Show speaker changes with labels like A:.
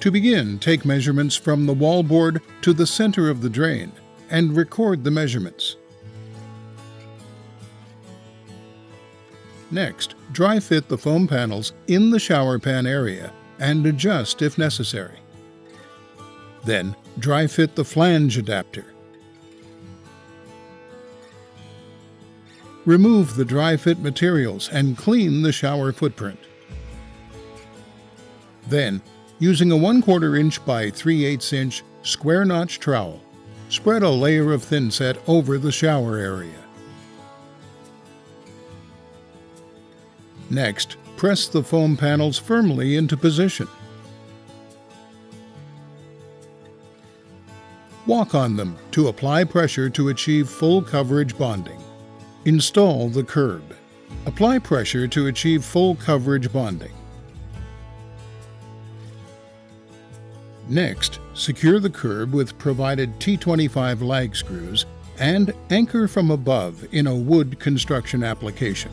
A: To begin, take measurements from the wallboard to the center of the drain and record the measurements. Next, dry fit the foam panels in the shower pan area and adjust if necessary. Then, dry fit the flange adapter. Remove the dry fit materials and clean the shower footprint. Then, using a 1/4 inch by 3/8 inch square notch trowel, spread a layer of thinset over the shower area. Next, press the foam panels firmly into position. Walk on them to apply pressure to achieve full coverage bonding. Install the curb. Apply pressure to achieve full coverage bonding. Next, secure the curb with provided T25 lag screws and anchor from above in a wood construction application.